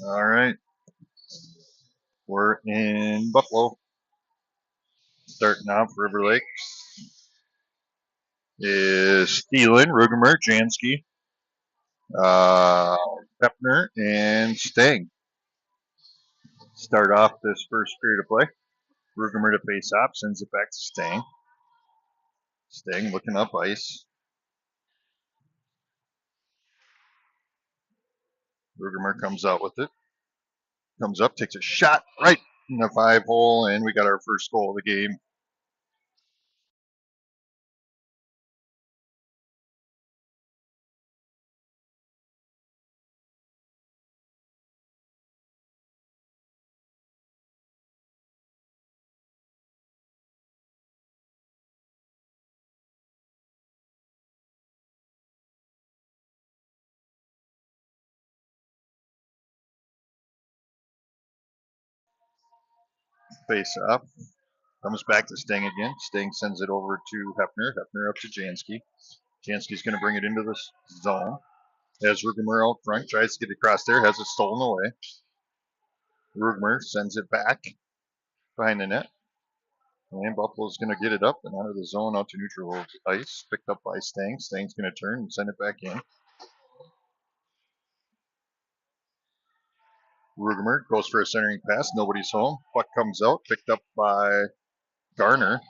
All right, we're in Buffalo. Starting off, River Lake is Thielen, Rugemer, Jansky, uh, Pepner, and Stang. Start off this first period of play. Rugemer to face off, sends it back to Stang. Stang looking up ice. Rugemer comes out with it. Comes up, takes a shot right in the 5-hole, and we got our first goal of the game. Face off. Comes back to Stang again. Stang sends it over to Hefner. Hefner up to Jansky. Jansky's going to bring it into the zone. Has Rugemer out front, tries to get across there, has it stolen away. Rugemer sends it back behind the net. And Buffalo's going to get it up and out of the zone, out to neutral ice. Picked up by Stang. Stang's going to turn and send it back in. Rugemer goes for a centering pass. Nobody's home. Puck comes out, picked up by Garner.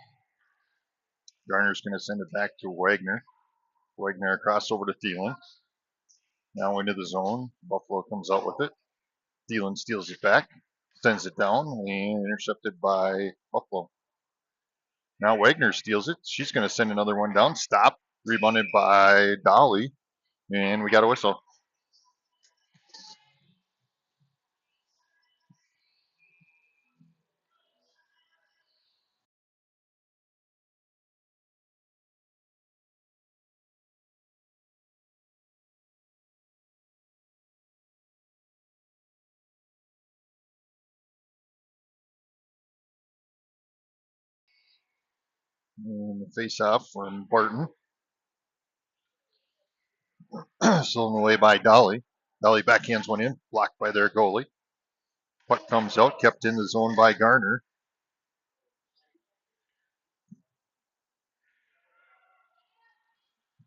Garner's going to send it back to Wagner. Wagner across over to Thielen. Now into the zone. Buffalo comes out with it. Thielen steals it back, sends it down, and intercepted by Buffalo. Now Wagner steals it. She's going to send another one down. Stop. Rebounded by Dolly. And we got a whistle. And the face off from Barton. Stolen away by Dolly. Dolly backhands one in. Blocked by their goalie. Puck comes out. Kept in the zone by Garner.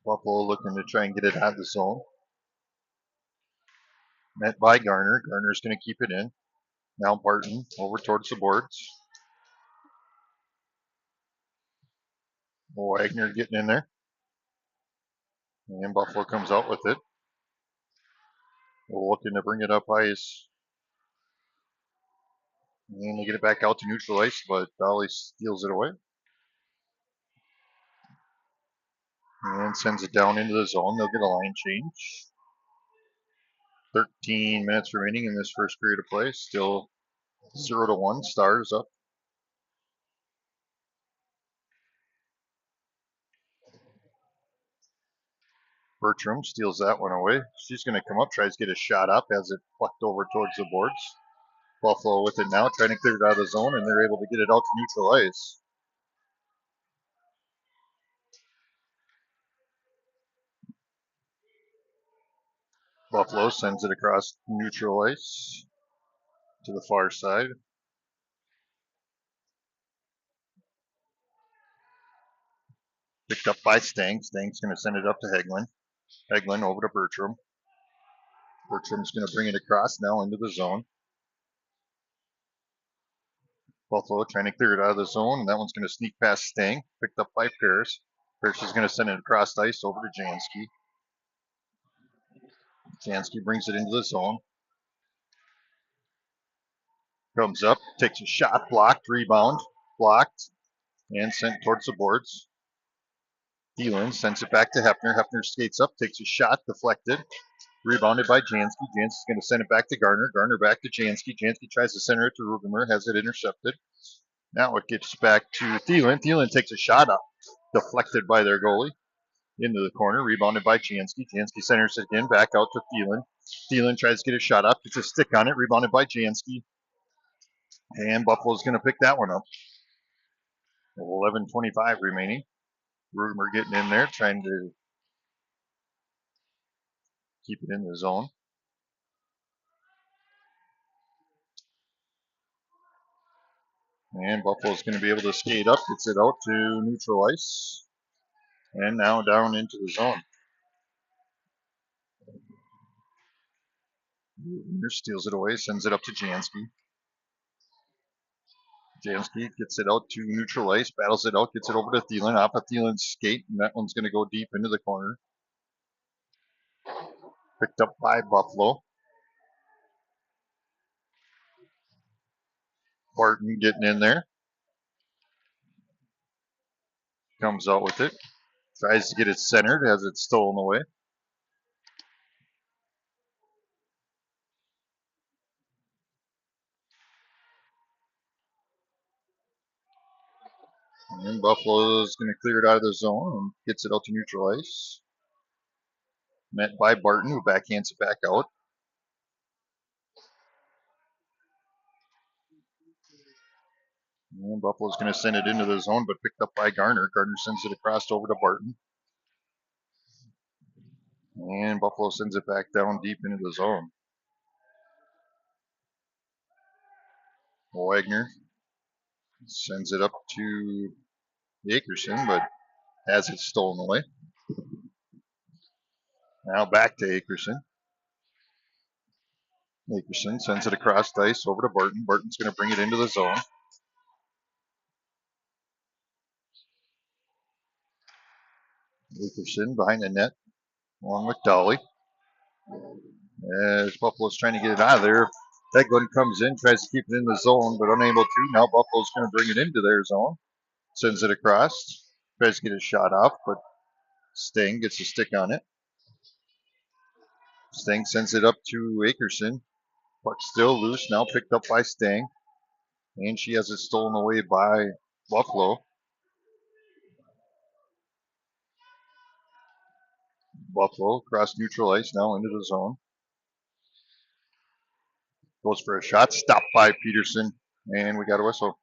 Buffalo looking to try and get it out of the zone. Met by Garner. Garner's going to keep it in. Now Barton over towards the boards. Wagner getting in there. And Buffalo comes out with it. Looking to bring it up ice. And they get it back out to neutral ice, but Dolly steals it away. And sends it down into the zone. They'll get a line change. 13 minutes remaining in this first period of play. Still 0-1. Stars up. Bertram steals that one away. She's going to come up, tries to get a shot up, has it plucked over towards the boards. Buffalo with it now, trying to clear it out of the zone, and they're able to get it out to neutral ice. Buffalo sends it across neutral ice to the far side. Picked up by Stang. Stang's going to send it up to Heglin. Heglin over to Bertram. Bertram's going to bring it across now into the zone. Buffalo trying to clear it out of the zone, and that one's going to sneak past Stang. Picked up by Pierce. Pierce is going to send it across ice over to Jansky. Jansky brings it into the zone. Comes up, takes a shot, blocked, rebound, blocked, and sent towards the boards. Thielen sends it back to Hefner. Hefner skates up, takes a shot, deflected. Rebounded by Jansky. Jansky's going to send it back to Garner. Garner back to Jansky. Jansky tries to center it to Rugemer, has it intercepted. Now it gets back to Thielen. Thielen takes a shot up, deflected by their goalie. Into the corner, rebounded by Jansky. Jansky centers it again, back out to Thielen. Thielen tries to get a shot up, gets a stick on it, rebounded by Jansky. And Buffalo's going to pick that one up. 11:25 remaining. Rugemer getting in there, trying to keep it in the zone. And Buffalo's going to be able to skate up, gets it out to neutral ice, and now down into the zone. Ruger steals it away, sends it up to Jansky. Jansky gets it out to neutral ice, battles it out, gets it over to Thielen, off of Thielen's skate, and that one's going to go deep into the corner. Picked up by Buffalo. Barton getting in there. Comes out with it. Tries to get it centered, has it stolen away. And Buffalo's going to clear it out of the zone and gets it out to neutral ice. Met by Barton, who backhands it back out. And Buffalo's going to send it into the zone, but picked up by Garner. Garner sends it across over to Barton. And Buffalo sends it back down deep into the zone. Wagner sends it up to Akerson, but has it stolen away. Now back to Akerson. Akerson sends it across the ice over to Barton. Barton's going to bring it into the zone. Akerson behind the net along with Dolly. As Buffalo's trying to get it out of there. Eglin comes in, tries to keep it in the zone, but unable to. Now Buffalo's going to bring it into their zone. Sends it across. Tries to get a shot off, but Sting gets a stick on it. Sting sends it up to Akerson. Puck still loose, now picked up by Sting. And she has it stolen away by Buffalo. Buffalo across neutral ice, now into the zone. Goes for a shot, stopped by Peterson, and we got a whistle.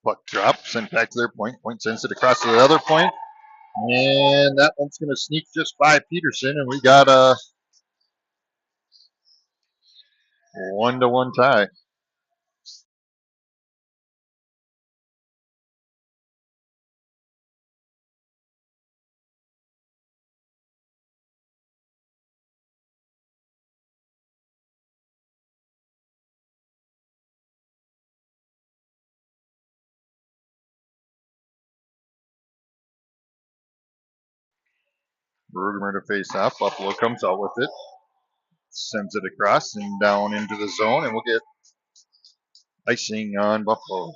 Puck drop, sent back to their point. Point sends it across to the other point. And that one's going to sneak just by Peterson, and we got a 1-1 tie. Ruger to face off. Buffalo comes out with it. Sends it across and down into the zone, and we'll get icing on Buffalo.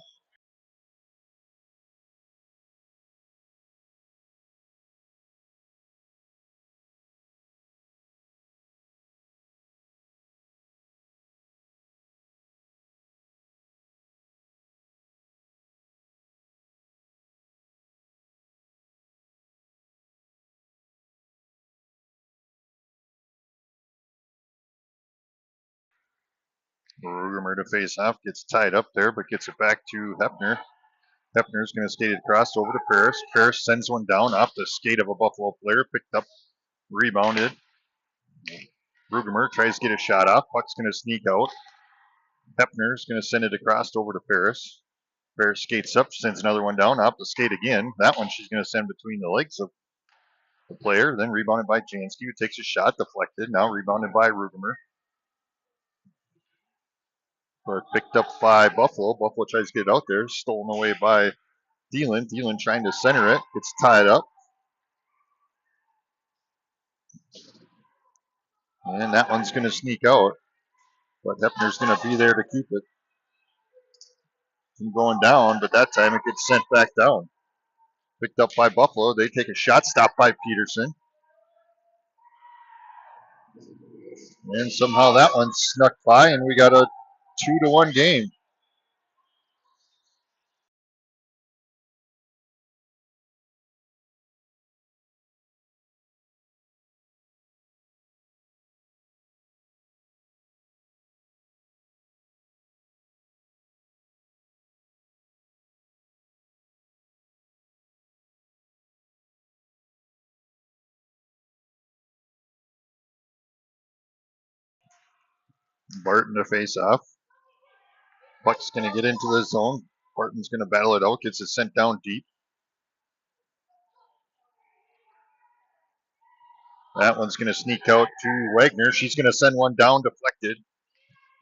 Ruger to face off, gets tied up there, but gets it back to Hefner. Hefner's going to skate it across over to Paris. Paris sends one down off the skate of a Buffalo player, picked up, rebounded. Ruger tries to get a shot off. Puck's going to sneak out. Hefner's going to send it across over to Paris. Paris skates up, sends another one down, off the skate again. That one she's going to send between the legs of the player, then rebounded by Jansky, who takes a shot, deflected, now rebounded by Ruger. Or picked up by Buffalo. Buffalo tries to get it out there, stolen away by Thielen. Thielen trying to center it, gets tied up. And that one's going to sneak out. But Hefner's going to be there to keep it from going down, but that time it gets sent back down. Picked up by Buffalo. They take a shot, stopped by Peterson. And somehow that one snuck by, and we got a 2-1 game. Barton to face off. Puck's going to get into the zone. Barton's going to battle it out, gets it sent down deep. That one's going to sneak out to Wagner. She's going to send one down, deflected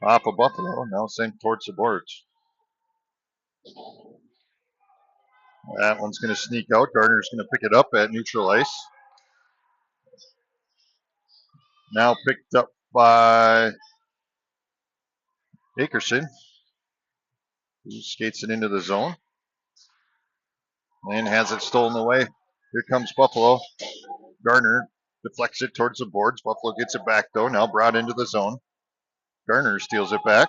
off of Buffalo, now sent towards the boards. That one's going to sneak out. Gardner's going to pick it up at neutral ice. Now picked up by Akerson, who skates it into the zone and has it stolen away. Here comes Buffalo. Gardner deflects it towards the boards. Buffalo gets it back, though, now brought into the zone. Gardner steals it back.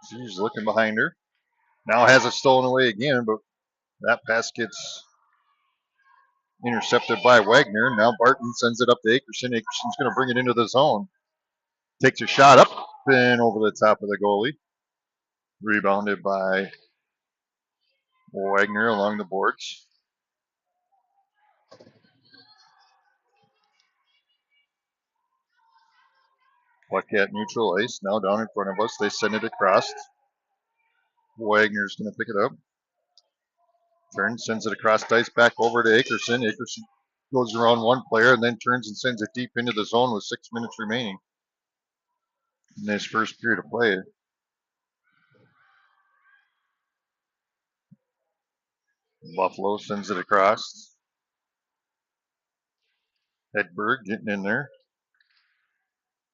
She's looking behind her. Now has it stolen away again, but that pass gets intercepted by Wagner. Now Barton sends it up to Akerson. Akerson's going to bring it into the zone. Takes a shot up and over the top of the goalie. Rebounded by Wagner along the boards. Puck at neutral ice. Now down in front of us. They send it across. Wagner's going to pick it up. Turns, sends it across ice back over to Akerson. Akerson goes around one player and then turns and sends it deep into the zone with 6 minutes remaining in this first period of play. Buffalo sends it across. Hedberg getting in there.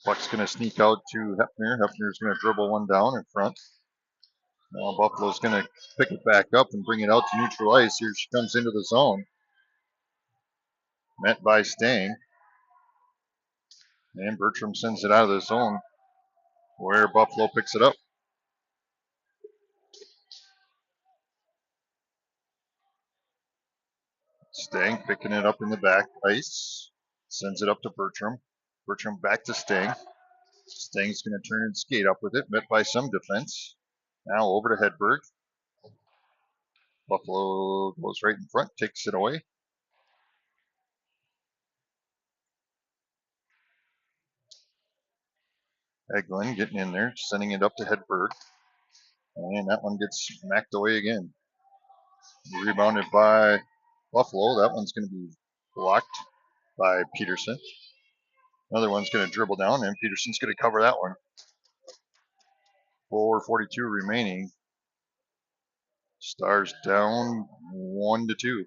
Puck's going to sneak out to Hefner. Hefner's going to dribble one down in front. Now Buffalo's going to pick it back up and bring it out to neutral ice. Here she comes into the zone. Met by Stang. And Bertram sends it out of the zone where Buffalo picks it up. Stang picking it up in the back ice. Sends it up to Bertram. Bertram back to Stang. Stang's going to turn and skate up with it. Met by some defense. Now over to Hedberg. Buffalo goes right in front. Takes it away. Eglin getting in there. Sending it up to Hedberg. And that one gets smacked away again. Rebounded by Buffalo. That one's going to be blocked by Peterson. Another one's going to dribble down, and Peterson's going to cover that one. 4:42 remaining. Stars down 1-2.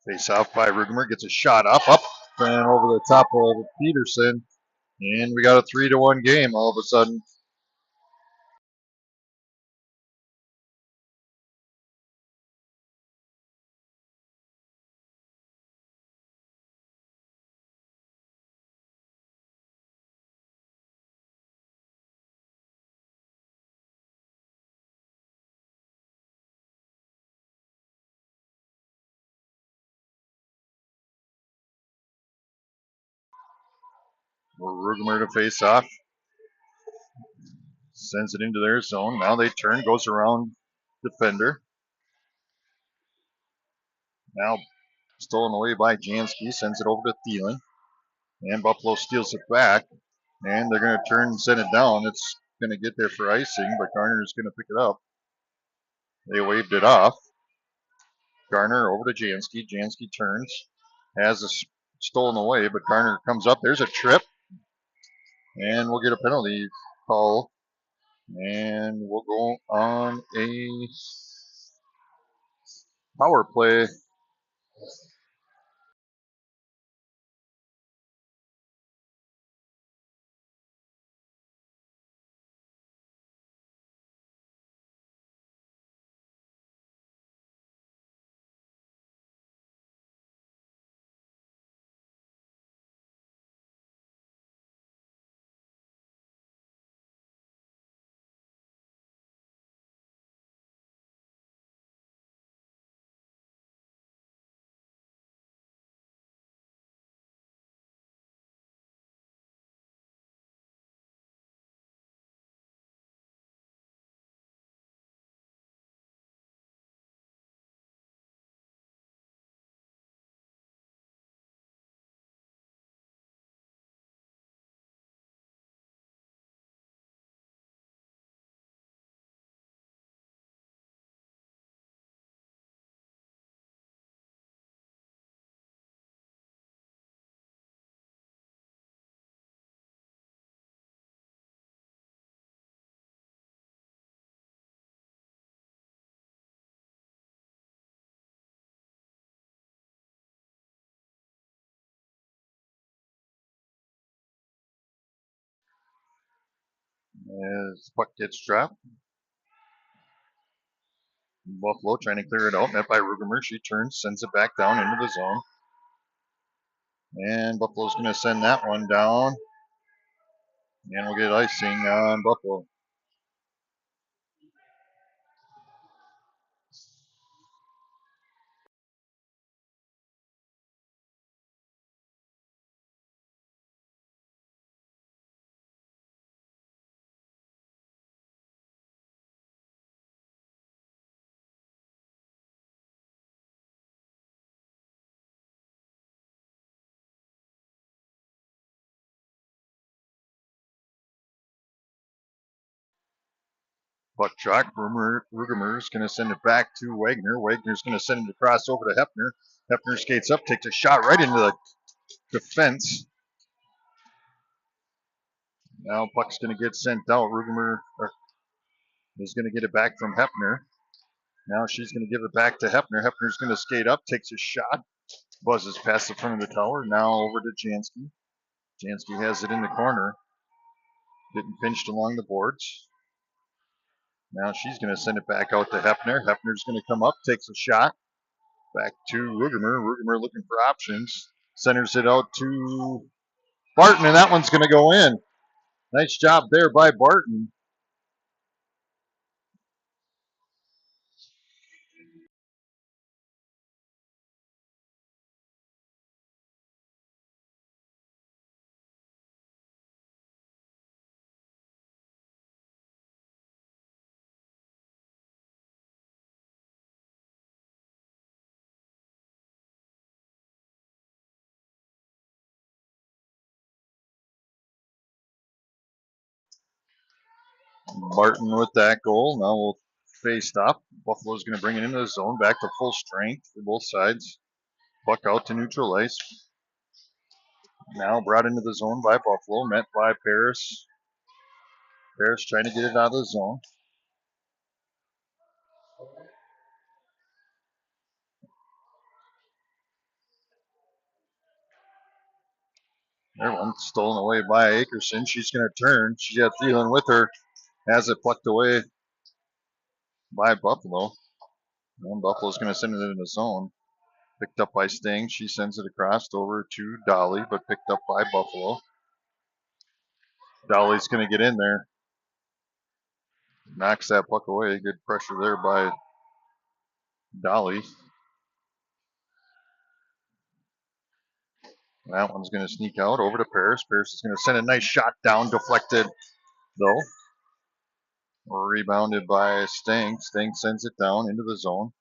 Face off by Rugemer. Gets a shot up and over the top of Peterson. And we got a 3-1 game all of a sudden. Rugemer to face off. Sends it into their zone. Now they turn, goes around defender. Now stolen away by Jansky. Sends it over to Thielen. And Buffalo steals it back. And they're going to turn and send it down. It's going to get there for icing, but Garner's going to pick it up. They waved it off. Garner over to Jansky. Jansky turns. Has a stolen away, but Garner comes up. There's a trip. And we'll get a penalty call. And we'll go on a Power play. As puck gets dropped, Buffalo trying to clear it out. Met by Rugemer. She turns, sends it back down into the zone. And Buffalo's going to send that one down. And we'll get icing on Buffalo. Puck drop. Rugemer's going to send it back to Wagner. Wagner's going to send it across over to Hefner. Hefner skates up, takes a shot right into the defense. Now puck's going to get sent out. Rugemer is going to get it back from Hefner. Now she's going to give it back to Hefner. Hefner's going to skate up, takes a shot, buzzes past the front of the tower. Now over to Jansky. Jansky has it in the corner. Getting pinched along the boards. Now she's going to send it back out to Hefner. Hefner's going to come up, takes a shot. Back to Rugemer. Rugemer looking for options. Centers it out to Barton, and that one's going to go in. Nice job there by Barton. Barton with that goal. Now we'll face stop. Buffalo's going to bring it into the zone. Back to full strength for both sides. Puck out to neutral ice. Now brought into the zone by Buffalo. Met by Paris. Paris trying to get it out of the zone. There one stolen away by Akerson. She's going to turn. She got Thielen with her. Has it plucked away by Buffalo. And Buffalo's going to send it in the zone. Picked up by Sting. She sends it across over to Dolly, but picked up by Buffalo. Dolly's going to get in there. Knocks that puck away. Good pressure there by Dolly. That one's going to sneak out over to Paris. Paris is going to send a nice shot down, deflected though. Rebounded by Sting. Sting sends it down into the zone.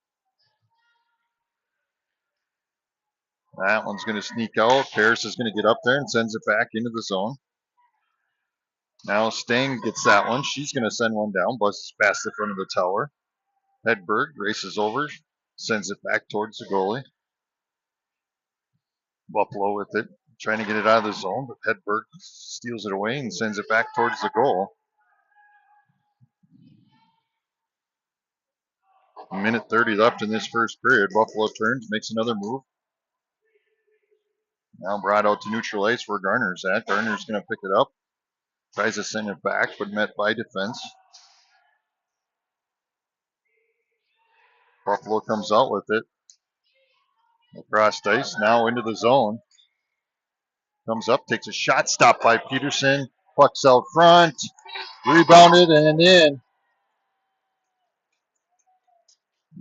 That one's going to sneak out. Paris is going to get up there and sends it back into the zone. Now Sting gets that one. She's going to send one down. Buzzes past the front of the tower. Hedberg races over. Sends it back towards the goalie. Buffalo with it. Trying to get it out of the zone, but Hedberg steals it away and sends it back towards the goal. A minute 30 left in this first period. Buffalo turns, makes another move. Now brought out to neutral ice where Garner's at. Garner's going to pick it up. Tries to send it back, but met by defense. Buffalo comes out with it. Across ice, now into the zone. Comes up, takes a shot, stopped by Peterson. Puck's out front. Rebounded and in.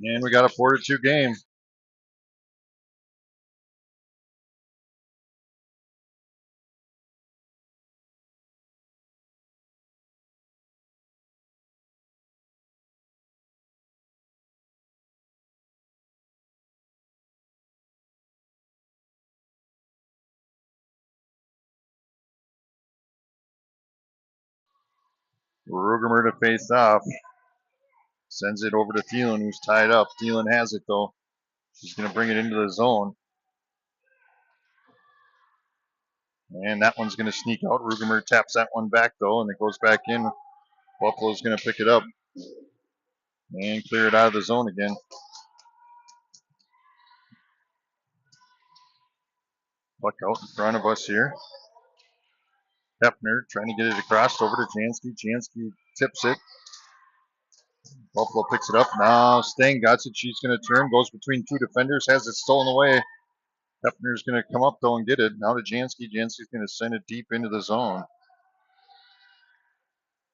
And we got a 4-2 game. Rugemer to face off. Sends it over to Thielen, who's tied up. Thielen has it, though. He's going to bring it into the zone. And that one's going to sneak out. Rugemer taps that one back, though, and it goes back in. Buffalo's going to pick it up and clear it out of the zone again. Puck out in front of us here. Hefner trying to get it across over to Jansky. Jansky tips it. Buffalo picks it up. Now Stang got it. She's going to turn. Goes between two defenders. Has it stolen away. Hefner's going to come up, though, and get it. Now to Jansky. Jansky's going to send it deep into the zone.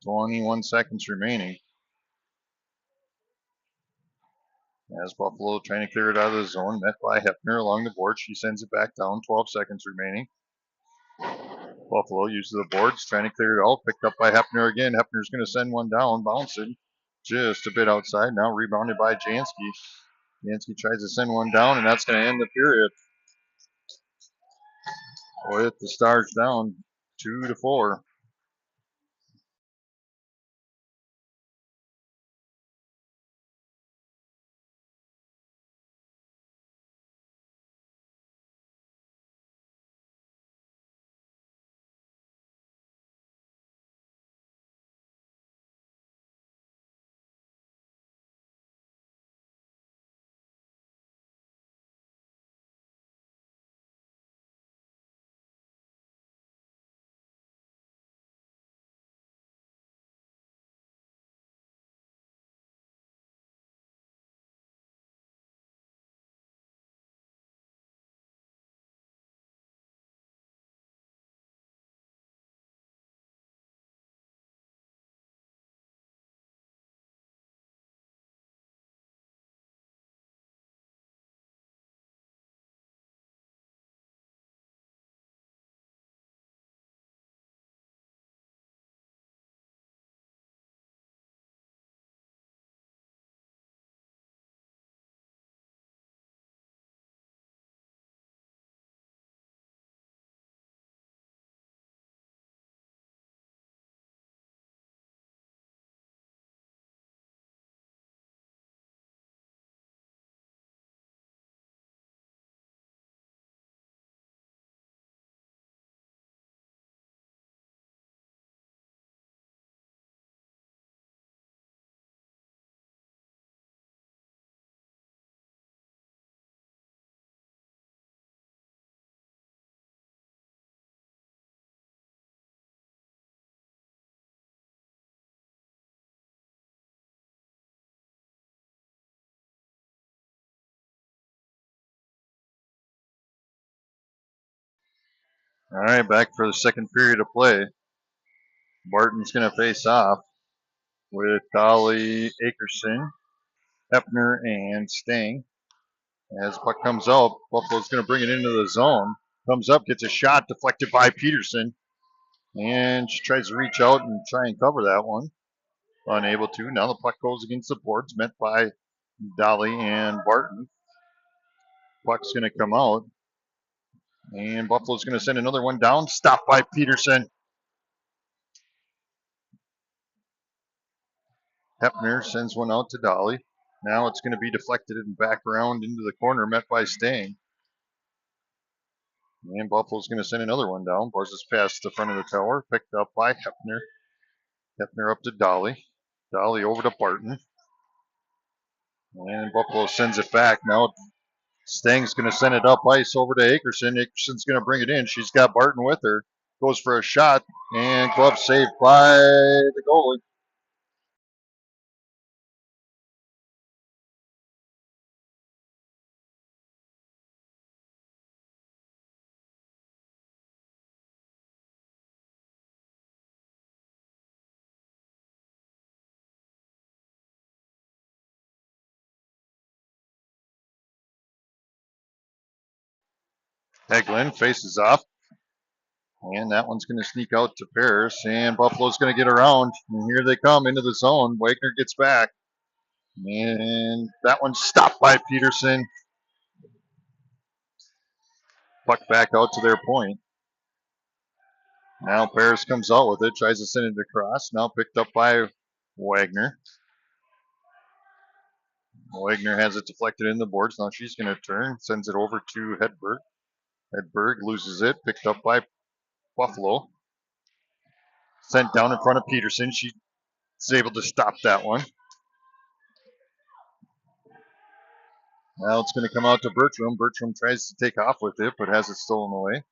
21 seconds remaining. As Buffalo trying to clear it out of the zone. Met by Hefner along the board. She sends it back down. 12 seconds remaining. Buffalo uses the boards, trying to clear it out. Picked up by Hefner again. Hefner's going to send one down, bouncing just a bit outside. Now rebounded by Jansky. Jansky tries to send one down, and that's going to end the period. With the Stars down 2-4. All right, back for the second period of play. Barton's going to face off with Dolly, Akerson, Hefner, and Stang. As the puck comes out, Buffalo's going to bring it into the zone. Comes up, gets a shot deflected by Peterson. And she tries to reach out and try and cover that one. Unable to. Now the puck goes against the boards, met by Dolly and Barton. Puck's going to come out. And Buffalo's going to send another one down. Stopped by Peterson. Hefner sends one out to Dolly. Now it's going to be deflected and back around into the corner, met by Stang. And Buffalo's going to send another one down. Buzzes past the front of the tower. Picked up by Hefner. Hefner up to Dolly. Dolly over to Barton. And Buffalo sends it back. Now Stang's going to send it up ice over to Akerson. Akerson's going to bring it in. She's got Barton with her. Goes for a shot, and glove saved by the goalie. Heglin faces off, and that one's going to sneak out to Paris, and Buffalo's going to get around. And here they come into the zone. Wagner gets back, and that one's stopped by Peterson. Puck back out to their point. Now Paris comes out with it, tries to send it across. Now picked up by Wagner. Wagner has it deflected in the boards. Now she's going to turn, sends it over to Hedberg. Hedberg loses it, picked up by Buffalo. Sent down in front of Peterson. She's able to stop that one. Now it's going to come out to Bertram. Bertram tries to take off with it, but has it stolen away.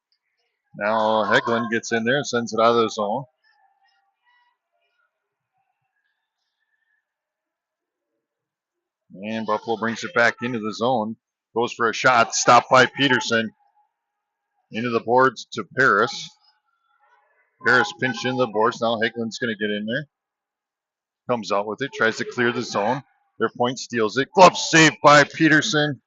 Now Heglin gets in there and sends it out of the zone. And Buffalo brings it back into the zone. Goes for a shot. Stopped by Peterson. Into the boards to Paris. Paris pinched into the boards. Now Heglin's going to get in there. Comes out with it. Tries to clear the zone. Their point steals it. Glove saved by Peterson.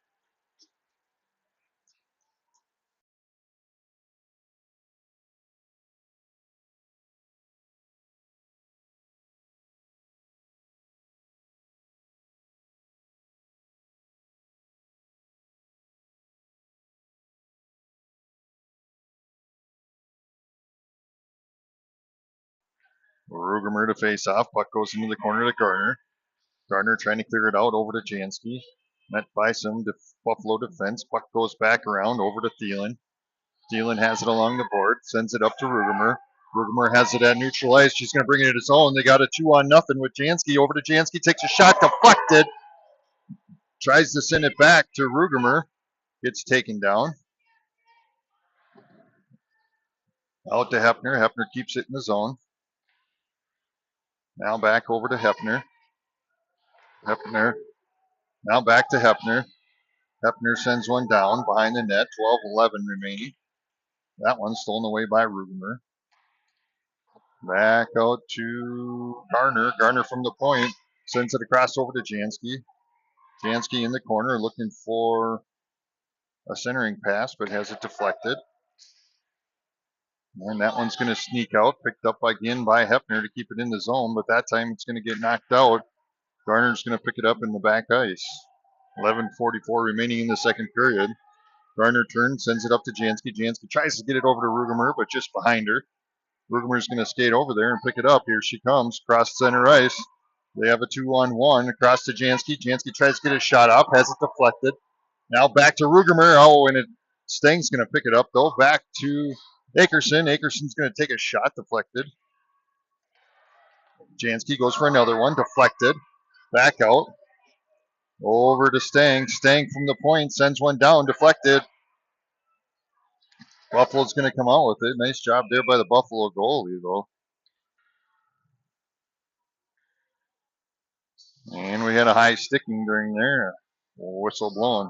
Rugemer to face off. Puck goes into the corner to Gardner. Gardner trying to clear it out over to Jansky. Met by some Buffalo defense. Puck goes back around over to Thielen. Thielen has it along the board. Sends it up to Rugemer. Rugemer has it at neutral ice. She's going to bring it to his own. They got a 2-on-0 with Jansky. Over to Jansky. Takes a shot. Deflected. Tries to send it back to Rugemer. Gets taken down. Out to Hefner. Hefner keeps it in the zone. Now back over to Hefner. Hefner. Now back to Hefner. Hefner sends one down behind the net. 12-11 remaining. That one stolen away by Rugemer. Back out to Garner. Garner from the point. Sends it across over to Jansky. Jansky in the corner looking for a centering pass, but has it deflected. And that one's going to sneak out. Picked up again by Hefner to keep it in the zone, but that time it's going to get knocked out. Garner's going to pick it up in the back ice. 11:44 remaining in the second period. Garner turns, sends it up to Jansky. Jansky tries to get it over to Rugemer, but just behind her. Rugemer's going to skate over there and pick it up. Here she comes, cross center ice. They have a 2-on-1 across to Jansky. Jansky tries to get a shot up, has it deflected. Now back to Rugemer. Oh, and Stang's going to pick it up, though. Back to Akerson. Akerson's going to take a shot, deflected. Jansky goes for another one, deflected. Back out. Over to Stang. Stang from the point sends one down, deflected. Buffalo's going to come out with it. Nice job there by the Buffalo goalie, though. And we had a high sticking during there. Whistle blowing.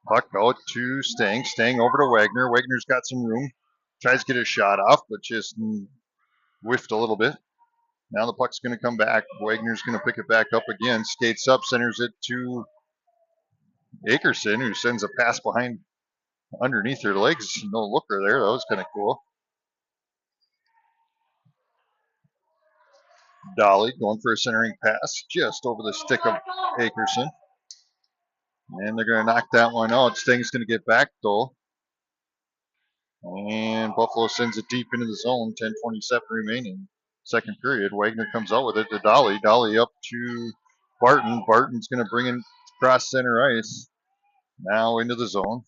Puck out to Stang. Stang over to Wagner. Wagner's got some room. Tries to get a shot off, but just whiffed a little bit. Now the puck's going to come back. Wagner's going to pick it back up again. Skates up, centers it to Akerson, who sends a pass behind underneath her legs. No looker there. That was kind of cool. Dolly going for a centering pass just over the stick of Akerson. And they're going to knock that one out. Sting's going to get back, though. And Buffalo sends it deep into the zone. 10:27 remaining. Second period. Wagner comes out with it to Dolly. Dolly up to Barton. Barton's going to bring it across center ice. Now into the zone.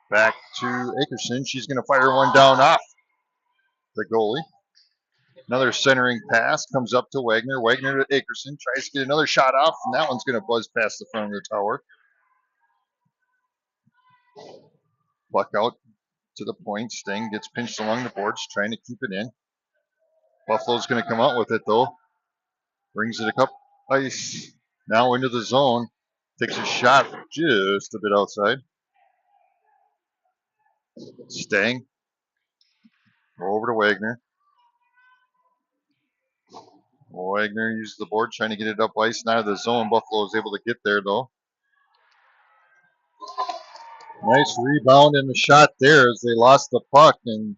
Back to Akerson. She's going to fire one down off the goalie. Another centering pass comes up to Wagner. Wagner to Akerson. Tries to get another shot off, and that one's going to buzz past the front of the tower. Puck out to the point. Sting gets pinched along the boards, trying to keep it in. Buffalo's going to come out with it, though. Brings it a cup ice. Now into the zone. Takes a shot just a bit outside. Stang. Over to Wagner. Wagner uses the board, trying to get it up ice and out of the zone. Buffalo is able to get there, though. Nice rebound and the shot there as they lost the puck and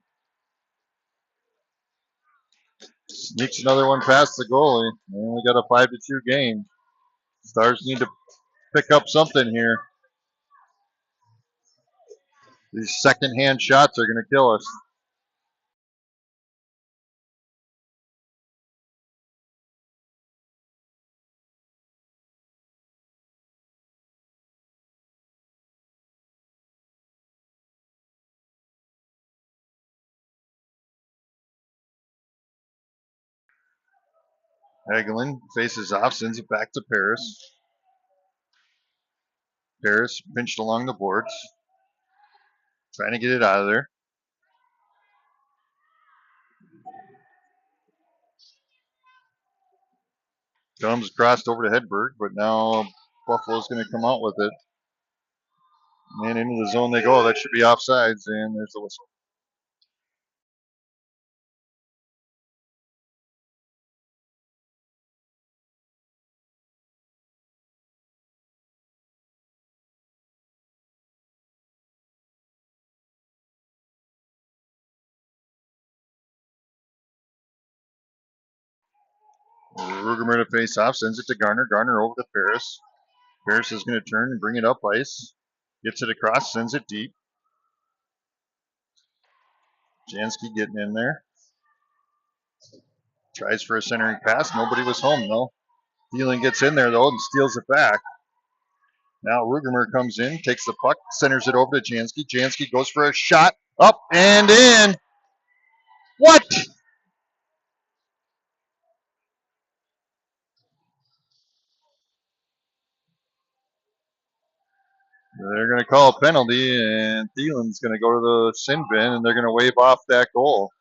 sneaks another one past the goalie. And we got a 5-2 game. Stars need to pick up something here. These second-hand shots are going to kill us. Hagelin faces off, sends it back to Paris. Paris pinched along the boards, trying to get it out of there. Comes crossed over to Hedberg, but now Buffalo's going to come out with it. And into the zone they go. That should be offsides, and there's the whistle. Rugermer to face off, sends it to Garner. Garner over to Paris. Paris is going to turn and bring it up ice. Gets it across, sends it deep. Jansky getting in there. Tries for a centering pass. Nobody was home, though. Thielen gets in there, though, and steals it back. Now Rugermer comes in, takes the puck, centers it over to Jansky. Jansky goes for a shot. Up and in. What? They're going to call a penalty, and Thielen's going to go to the sin bin, and they're going to wave off that goal.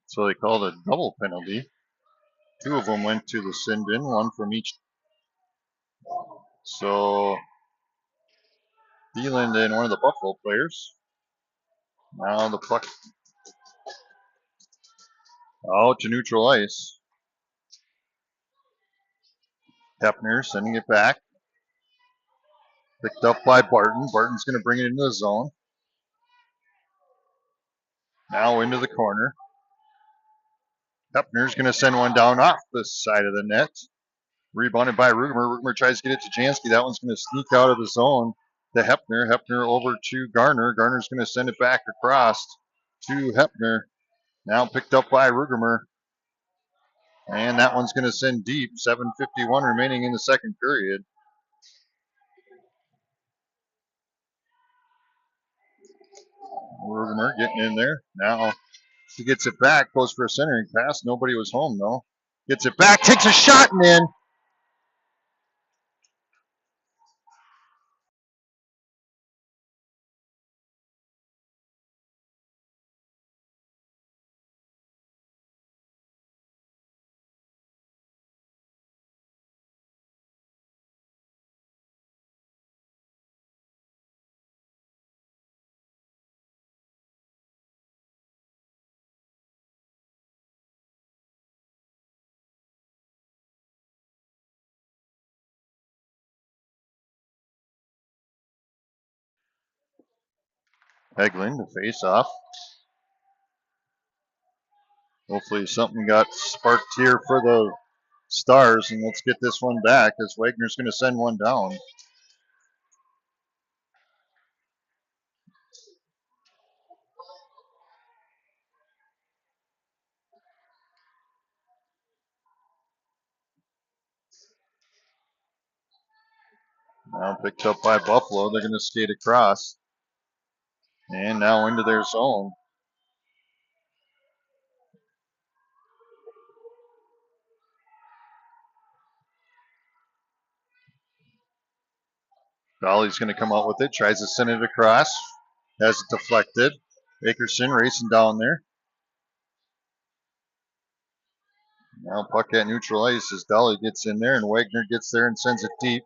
So they called a double penalty. Two of them went to the sin bin, one from each. So Thielen and one of the Buffalo players. Now the puck out to neutral ice. Hepner sending it back. Picked up by Barton. Barton's going to bring it into the zone. Now into the corner. Hepner's going to send one down off the side of the net. Rebounded by Rugermer. Rugermer tries to get it to Jansky. That one's going to sneak out of the zone to Hepner. Hepner over to Garner. Garner's going to send it back across to Hepner. Now picked up by Rugermer. And that one's going to send deep. 7:51 remaining in the second period. Rugermer getting in there. Now he gets it back, goes for a centering pass. Nobody was home, though. Gets it back, takes a shot and in. Heglin to face off. Hopefully something got sparked here for the Stars, and let's get this one back as Wagner's going to send one down. Now picked up by Buffalo. They're going to skate across. And now into their zone. Dolly's going to come out with it. Tries to send it across. Has it deflected. Akerson racing down there. Now puck at neutral ice as Dolly gets in there and Wagner gets there and sends it deep.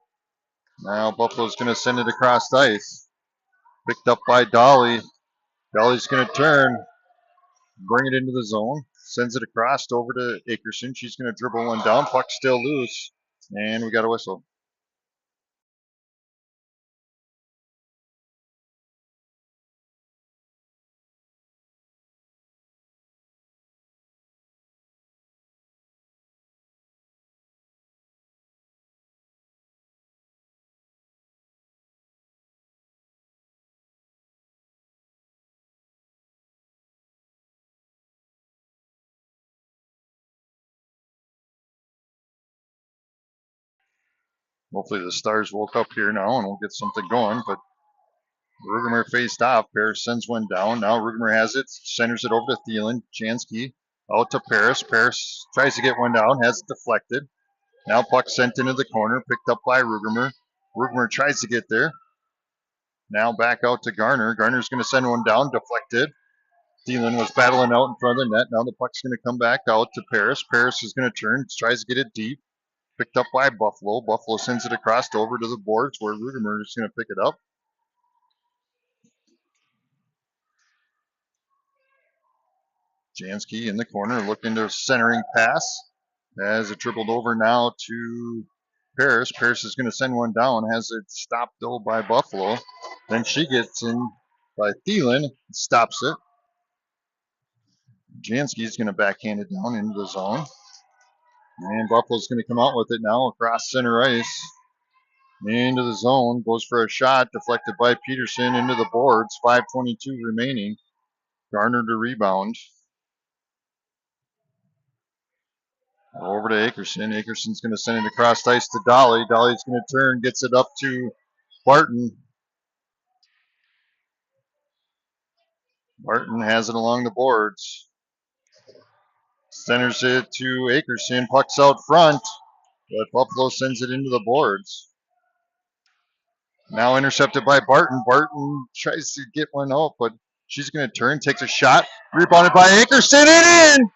Now Buffalo's going to send it across ice. Picked up by Dolly. Dolly's going to turn. Bring it into the zone. Sends it across over to Akerson. She's going to dribble one down. Puck still loose. And we got a whistle. Hopefully the Stars woke up here now and we'll get something going. But Rugermer faced off. Paris sends one down. Now Rugermer has it. Centers it over to Thielen. Jansky out to Paris. Paris tries to get one down. Has it deflected. Now puck sent into the corner. Picked up by Rugermer. Rugermer tries to get there. Now back out to Garner. Garner's going to send one down. Deflected. Thielen was battling out in front of the net. Now the puck's going to come back out to Paris. Paris is going to turn. Tries to get it deep. Picked up by Buffalo. Buffalo sends it across over to the boards where Rugermer is going to pick it up. Jansky in the corner looking to centering pass. Has it dribbled over now to Paris. Paris is going to send one down. Has it stopped though by Buffalo. Then she gets in by Thielen. Stops it. Jansky's going to backhand it down into the zone. And Buffalo's going to come out with it now across center ice. Into the zone. Goes for a shot. Deflected by Peterson into the boards. 5:22 remaining. Garner to rebound. Over to Akerson. Akerson's going to send it across ice to Dolly. Dolly's going to turn. Gets it up to Barton. Barton has it along the boards. Centers it to Akerson. Puck's out front. But Buffalo sends it into the boards. Now intercepted by Barton. Barton tries to get one out, but she's going to turn, takes a shot. Rebounded by Akerson and in!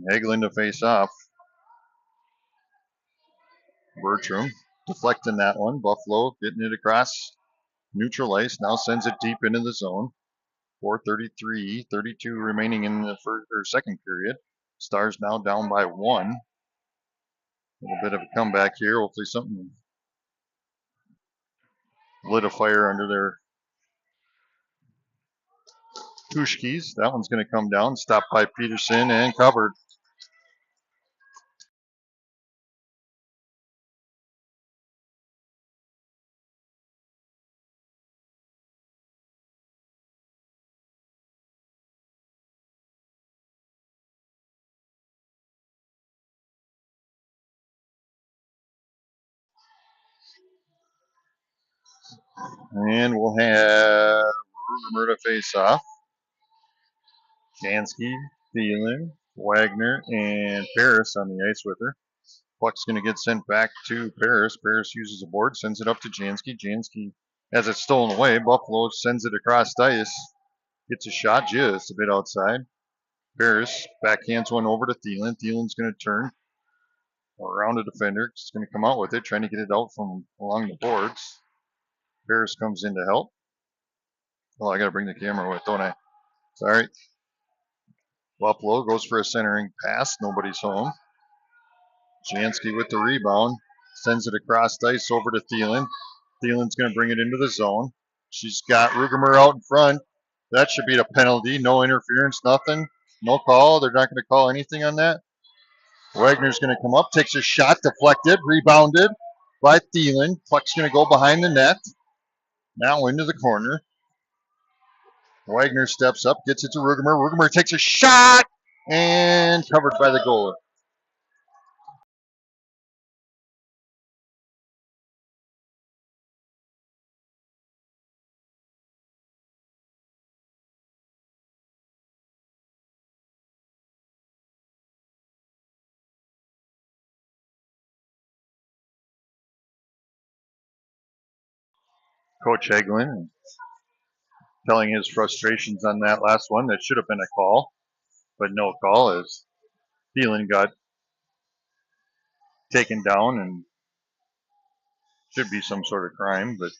Hagelin to face off. Bertram deflecting that one. Buffalo getting it across neutral ice. Now sends it deep into the zone. 4:33, 32 remaining in the second period. Stars now down by 1. A little bit of a comeback here. Hopefully something lit a fire under their Tushkis. That one's going to come down. Stopped by Peterson and covered. And we'll have Ruger to face off. Jansky, Thielen, Wagner, and Paris on the ice with her. Puck's going to get sent back to Paris. Paris uses a board, sends it up to Jansky. Jansky has it stolen away. Buffalo sends it across ice. Gets a shot just a bit outside. Paris backhands one over to Thielen. Thielen's going to turn around a defender. He's going to come out with it, trying to get it out from along the boards. Paris comes in to help. Oh, I got to bring the camera with, don't I? Sorry. Buffalo goes for a centering pass. Nobody's home. Jansky with the rebound. Sends it across ice over to Thielen. Thielen's going to bring it into the zone. She's got Rugemer out in front. That should be a penalty. No interference, nothing. No call. They're not going to call anything on that. Wagner's going to come up, takes a shot, deflected, rebounded by Thielen. Puck's going to go behind the net. Now into the corner. Wagner steps up, gets it to Rugemer. Rugemer takes a shot and covered by the goalie. Coach Hagelin telling his frustrations on that last one. That should have been a call, but no call as Thielen got taken down and should be some sort of crime, but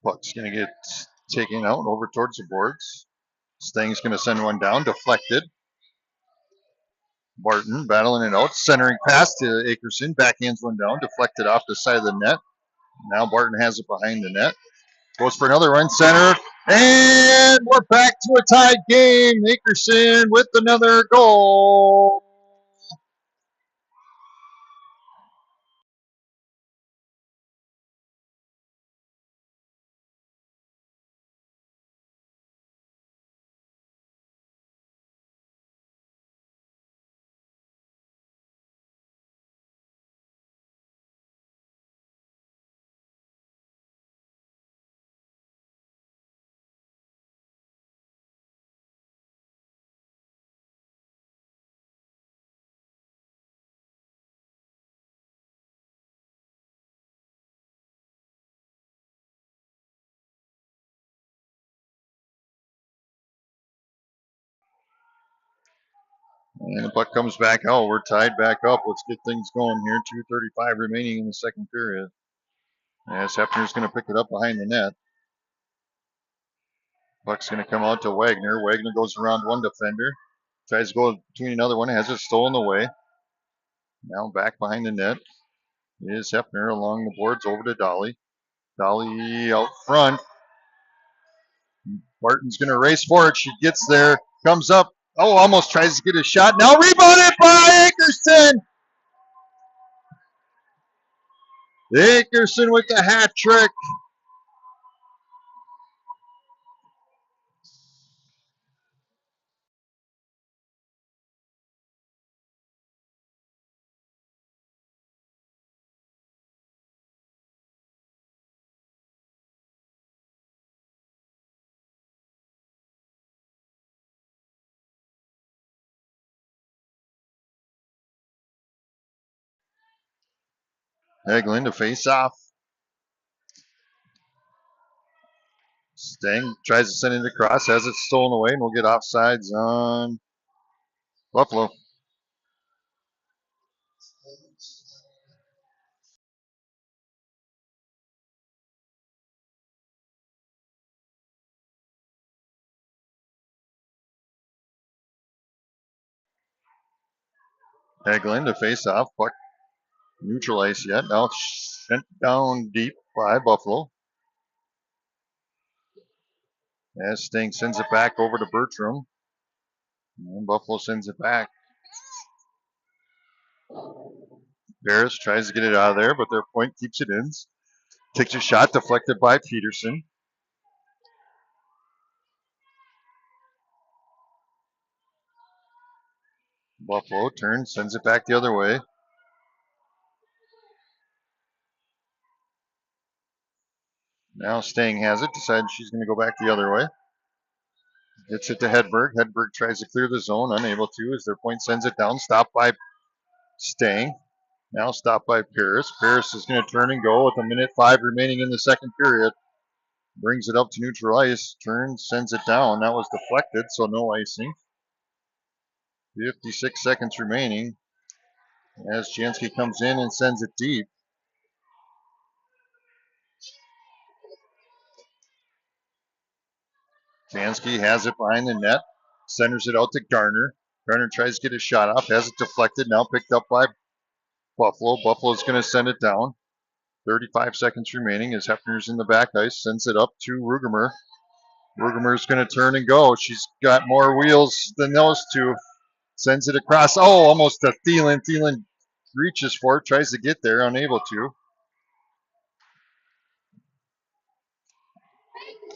puck's going to get taken out over towards the boards. Stang's going to send one down, deflected. Barton battling it out, centering pass to Akerson, backhands one down, deflected off the side of the net. Now Barton has it behind the net. Goes for another run, center, and we're back to a tied game. Akerson with another goal. And the puck comes back out. We're tied back up. Let's get things going here. 2:35 remaining in the second period. As Hefner's going to pick it up behind the net. Puck's going to come out to Wagner. Wagner goes around one defender. Tries to go between another one. Has it stolen away. Now back behind the net is Hefner along the boards over to Dolly. Dolly out front. Barton's going to race for it. She gets there. Comes up. Oh, almost tries to get a shot. Now rebounded by Akerson. Dickerson with the hat trick. Eglin to face off. Stang tries to send it across, has it stolen away, and we'll get offsides on Buffalo. Eglin to face off. Puck neutral ice yet. Now it's sent down deep by Buffalo. As Sting sends it back over to Bertram. And Buffalo sends it back. Barris tries to get it out of there, but their point keeps it in. Takes a shot deflected by Peterson. Buffalo turns, sends it back the other way. Now Stang has it, decides she's going to go back the other way. Gets it to Hedberg. Hedberg tries to clear the zone, unable to as their point sends it down. Stopped by Stang. Now stopped by Paris. Paris is going to turn and go with 1:05 remaining in the second period. Brings it up to neutral ice. Turns, sends it down. That was deflected, so no icing. 56 seconds remaining as Jansky comes in and sends it deep. Jansky has it behind the net. Centers it out to Garner. Garner tries to get a shot off. Has it deflected. Now picked up by Buffalo. Buffalo's going to send it down. 35 seconds remaining as Hefner's in the back ice. Sends it up to Rugemer. Rugemer's going to turn and go. She's got more wheels than those two. Sends it across. Oh, almost to Thielen. Thielen reaches for it. Tries to get there. Unable to.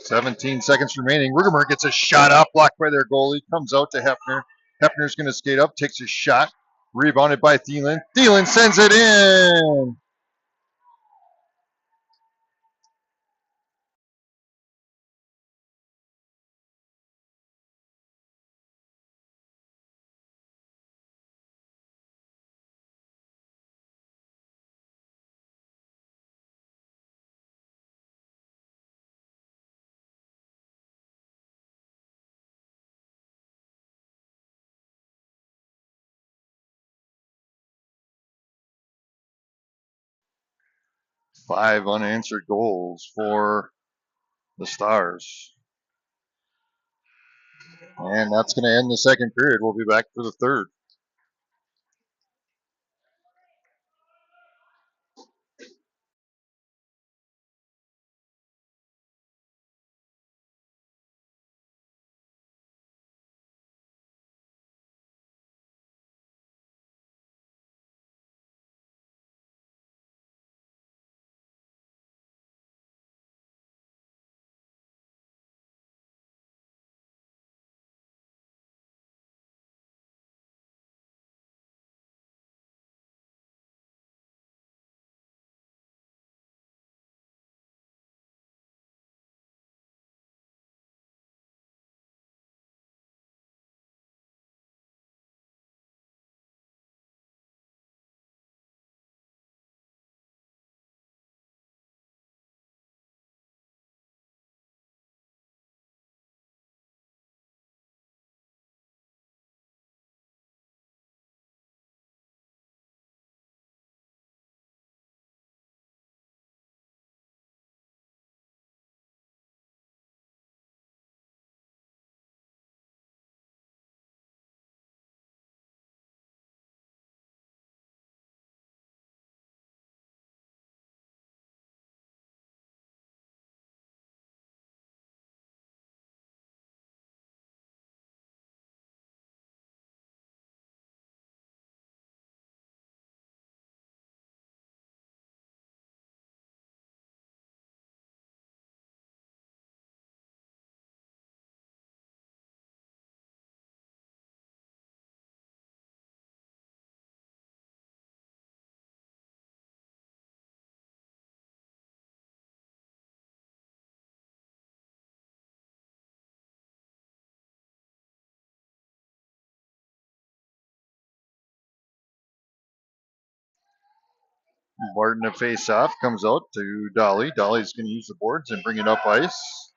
17 seconds remaining. Rugemer gets a shot off. Blocked by their goalie. Comes out to Hefner. Hefner's going to skate up. Takes a shot. Rebounded by Thielen. Thielen sends it in. Five unanswered goals for the Stars. And that's going to end the second period. We'll be back for the third. Barton to face off, comes out to Dolly. Dolly's going to use the boards and bring it up ice.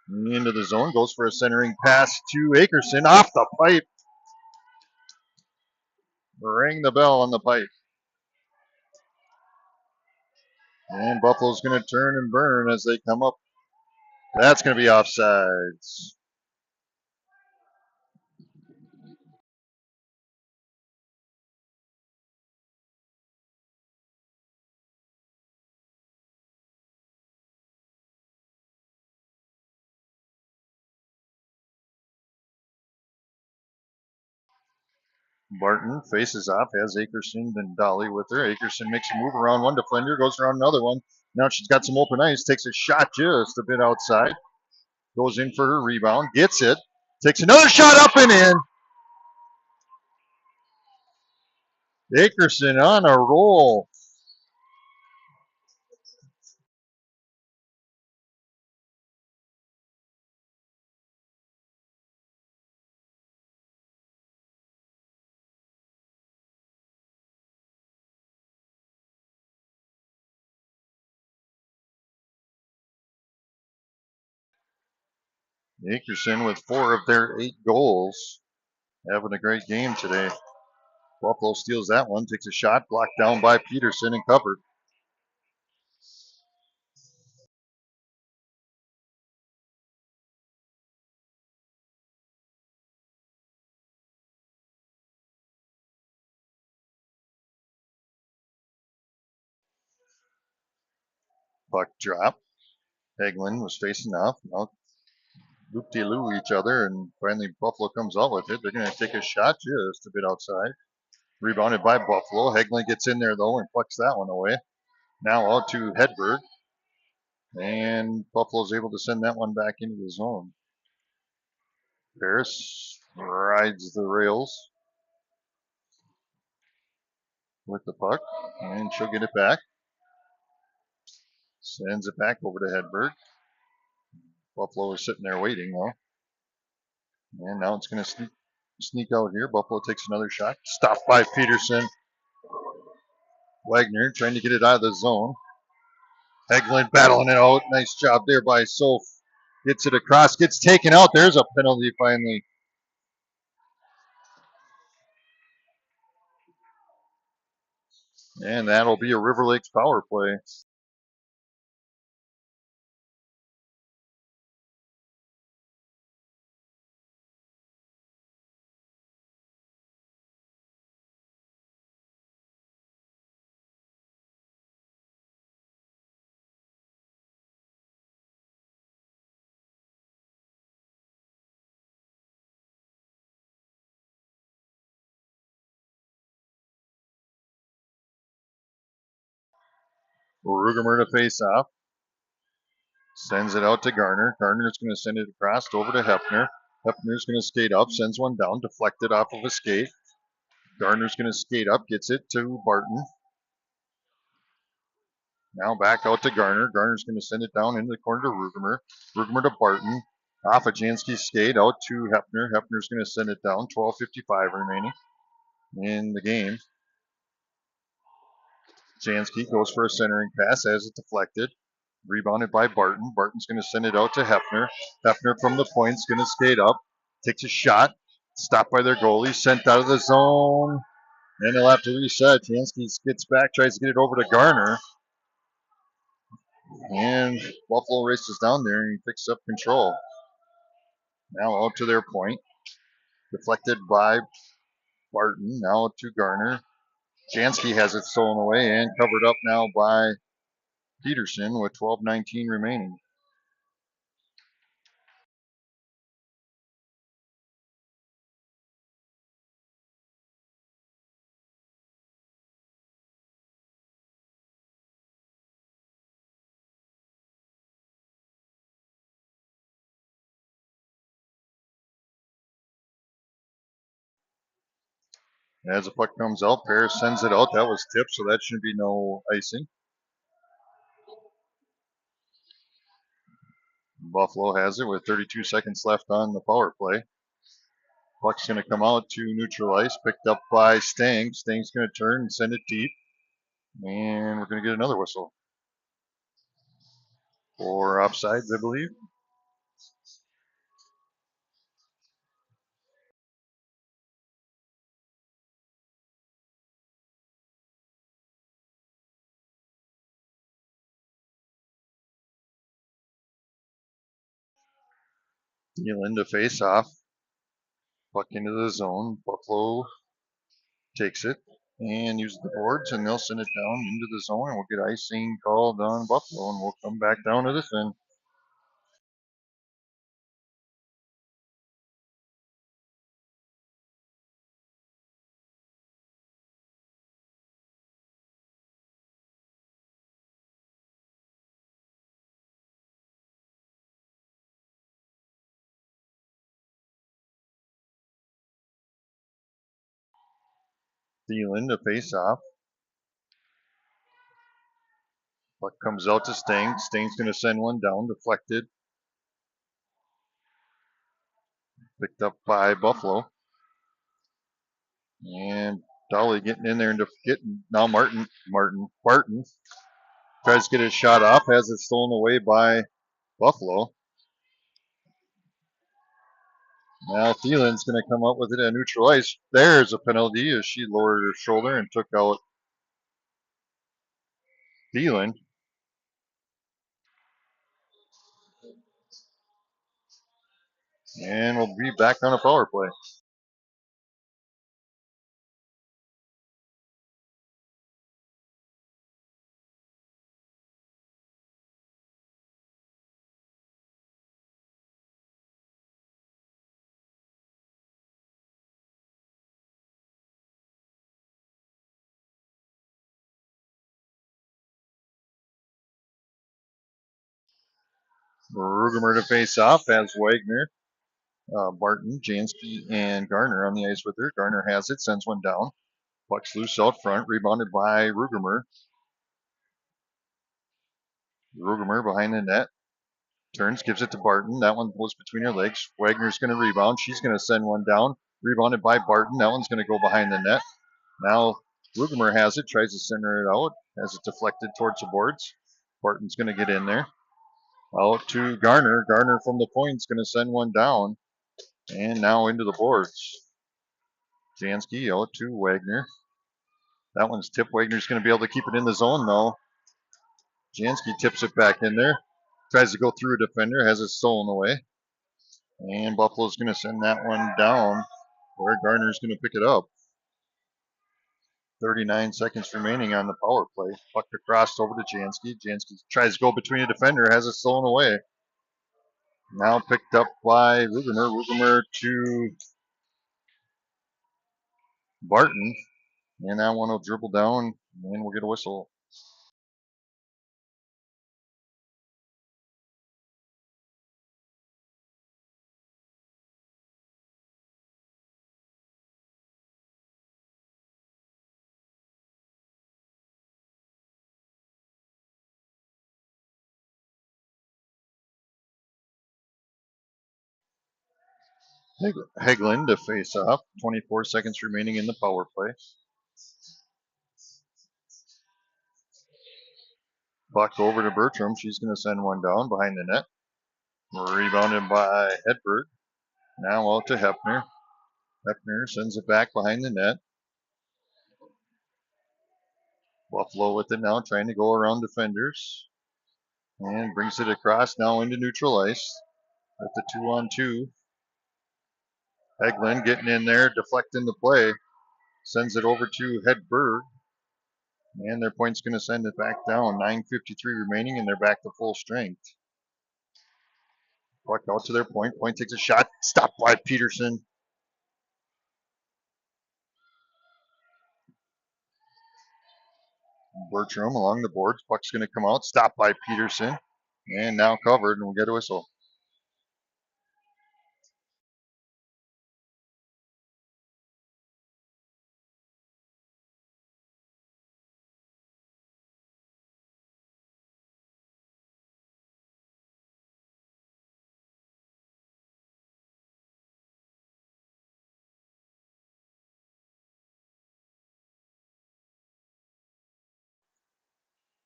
Into the zone, goes for a centering pass to Akerson, off the pipe. Ring the bell on the pipe. And Buffalo's going to turn and burn as they come up. That's going to be offsides. Barton faces off, has Akerson and Dolly with her. Akerson makes a move around one defender, goes around another one. Now she's got some open ice, takes a shot just a bit outside. Goes in for her rebound, gets it, takes another shot up and in. Akerson on a roll. Akerson with 4 of their 8 goals. Having a great game today. Buffalo steals that one, takes a shot, blocked down by Peterson and covered. Puck drop. Hagelin was facing off. Now loop-de-loo each other, and finally Buffalo comes out with it. They're going to take a shot just a bit outside. Rebounded by Buffalo. Hagelin gets in there, though, and plucks that one away. Now out to Hedberg. And Buffalo's able to send that one back into the zone. Paris rides the rails with the puck, and she'll get it back. Sends it back over to Hedberg. Buffalo is sitting there waiting, though. And now it's going to sneak out here. Buffalo takes another shot. Stopped by Peterson. Wagner trying to get it out of the zone. Hagelin battling it out. Nice job there by Soph. Gets it across. Gets taken out. There's a penalty finally. And that'll be a River Lakes power play. Rugemer to face off. Sends it out to Garner. Garner's going to send it across over to Hefner. Hefner's going to skate up, sends one down, deflected off of a skate. Garner's going to skate up, gets it to Barton. Now back out to Garner. Garner's going to send it down into the corner to Rugemer. Rugemer to Barton. Off of Jansky's skate out to Hefner. Hefner's going to send it down. 12:55 remaining in the game. Jansky goes for a centering pass as it deflected. Rebounded by Barton. Barton's going to send it out to Hefner. Hefner from the point's going to skate up. Takes a shot. Stopped by their goalie. Sent out of the zone. And they'll have to reset. Jansky gets back. Tries to get it over to Garner. And Buffalo races down there and he picks up control. Now out to their point. Deflected by Barton. Now to Garner. Jansky has it stolen away and covered up now by Peterson with 12:19 remaining. As the puck comes out, Paris sends it out. That was tipped, so that should be no icing. Buffalo has it with 32 seconds left on the power play. Puck's going to come out to neutral ice, picked up by Stang. Stang's going to turn and send it deep. And we're going to get another whistle. For offsides, I believe. Thielen to face off. Puck into the zone. Buffalo takes it and uses the boards, and they'll send it down into the zone, and we'll get icing called on Buffalo, and we'll come back down to this end. Thielen to face off. Puck comes out to Stain. Stain's going to send one down, deflected. Picked up by Buffalo. And Dolly getting in there and getting now Barton tries to get his shot off, has it stolen away by Buffalo. Now Thielen's going to come up with it at neutral ice. There's a penalty as she lowered her shoulder and took out Thielen. And we'll be back on a power play. Rugemer to face off as Wagner, Barton, Jansky, and Garner on the ice with her. Garner has it, sends one down. Puck's loose out front, rebounded by Rugemer. Rugemer behind the net. Turns, gives it to Barton. That one goes between her legs. Wagner's going to rebound. She's going to send one down. Rebounded by Barton. That one's going to go behind the net. Now Rugemer has it, tries to center it out. Has it deflected towards the boards. Barton's going to get in there. Out to Garner. Garner from the point's going to send one down. And now into the boards. Jansky out to Wagner. That one's tipped. Wagner's going to be able to keep it in the zone, though. Jansky tips it back in there. Tries to go through a defender. Has it stolen away. And Buffalo's going to send that one down where Garner's going to pick it up. 39 seconds remaining on the power play. Puck across over to Jansky. Jansky tries to go between a defender. Has it stolen away. Now picked up by Rugemer. Rugemer to Barton. And that one will dribble down, and we'll get a whistle. Hagelin to face off. 24 seconds remaining in the power play. Puck over to Bertram. She's going to send one down behind the net. Rebounded by Hedberg. Now out to Hefner. Hefner sends it back behind the net. Buffalo with it now, trying to go around defenders. And brings it across now into neutral ice. At the 2-on-2. Hagelin getting in there, deflecting the play. Sends it over to Hedberg. And their point's going to send it back down. 9:53 remaining, and they're back to full strength. Puck out to their point. Point takes a shot. Stopped by Peterson. Bertram along the boards. Puck's going to come out. Stopped by Peterson. And now covered, and we'll get a whistle.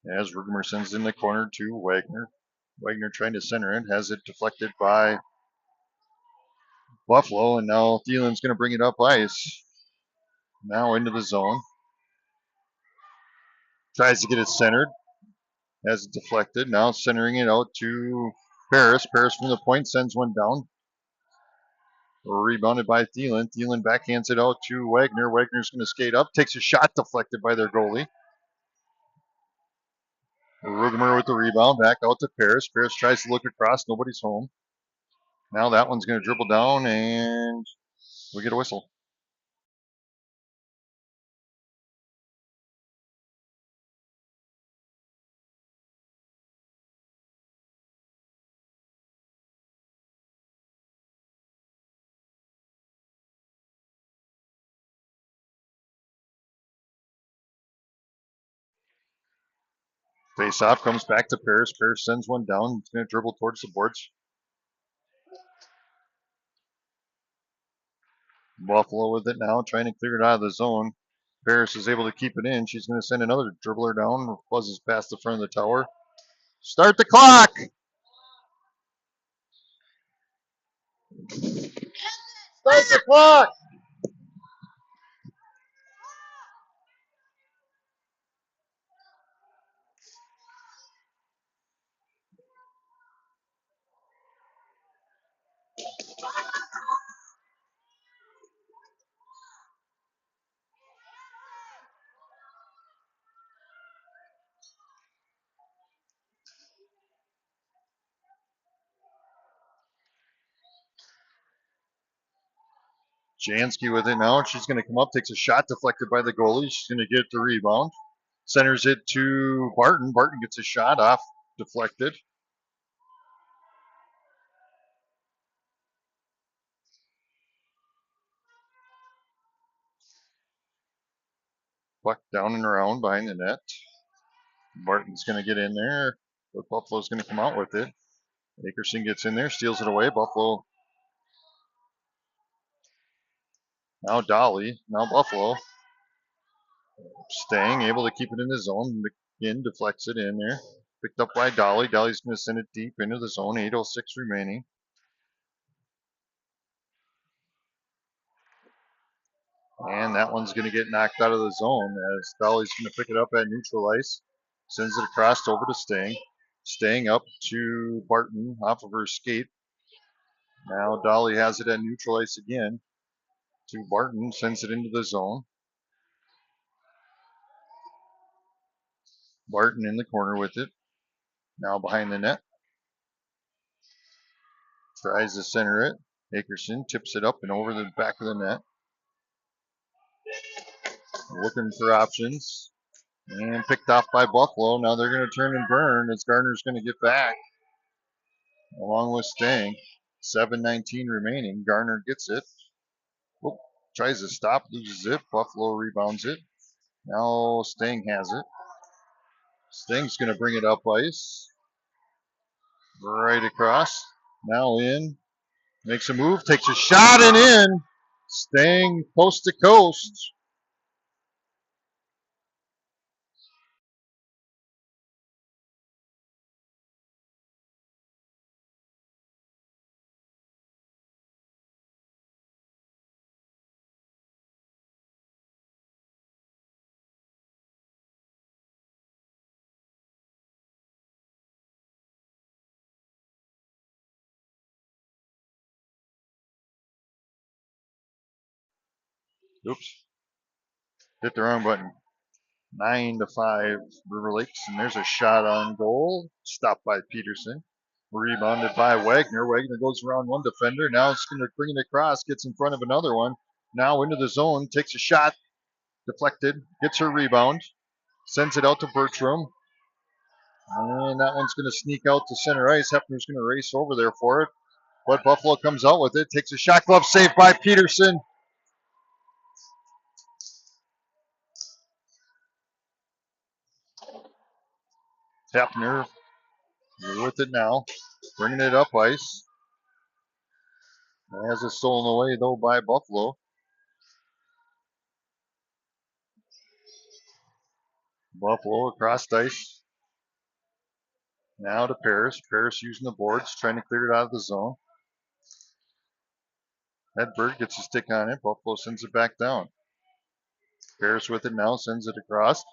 As Rugemer sends in the corner to Wagner. Wagner trying to center it, has it deflected by Buffalo, and now Thielen's going to bring it up ice. Now into the zone. Tries to get it centered. Has it deflected. Now centering it out to Paris. Paris from the point sends one down. Rebounded by Thielen. Thielen backhands it out to Wagner. Wagner's going to skate up. Takes a shot deflected by their goalie. Rugemer with the rebound. Back out to Paris. Paris tries to look across. Nobody's home. Now that one's going to dribble down, and we get a whistle. Face off comes back to Paris. Paris sends one down. He's going to dribble towards the boards. Buffalo with it now, trying to clear it out of the zone. Paris is able to keep it in. She's going to send another dribbler down. Buzzes past the front of the tower. Start the clock. Start the clock. Jansky with it now. She's going to come up, takes a shot deflected by the goalie. She's going to get the rebound. Centers it to Barton. Barton gets a shot off, deflected. Puck down and around behind the net. Barton's going to get in there, but Buffalo's going to come out with it. Akerson gets in there, steals it away. Buffalo. Now Dolly. Now Buffalo. Staying, able to keep it in the zone. McGinn deflects it in there. Picked up by Dolly. Dolly's going to send it deep into the zone. 8:06 remaining. And that one's going to get knocked out of the zone as Dolly's going to pick it up at neutral ice. Sends it across over to Stang. Staying up to Barton off of her skate. Now Dolly has it at neutral ice again. To Barton, sends it into the zone. Barton in the corner with it. Now behind the net. Tries to center it. Akerson tips it up and over the back of the net. Looking for options. And picked off by Buffalo. Now they're going to turn and burn as Gardner's going to get back. Along with Stang. 7:19 remaining. Gardner gets it. Whoop. Tries to stop, loses it. Buffalo rebounds it. Now Stang has it. Stang's going to bring it up ice. Right across. Now in. Makes a move. Takes a shot and in. Stang coast to coast. Oops. Hit the wrong button. 9-5 River Lakes, and there's a shot on goal. Stopped by Peterson. Rebounded by Wagner. Wagner goes around one defender. Now it's going to bring it across. Gets in front of another one. Now into the zone. Takes a shot. Deflected. Gets her rebound. Sends it out to Bertram. And that one's going to sneak out to center ice. Hefner's going to race over there for it. But Buffalo comes out with it. Takes a shot. Glove saved by Peterson. Hefner with it now. Bringing it up ice. Has it stolen away, though, by Buffalo. Buffalo across ice. Now to Paris. Paris using the boards, trying to clear it out of the zone. Hedberg gets a stick on it. Buffalo sends it back down. Paris with it now, sends it across.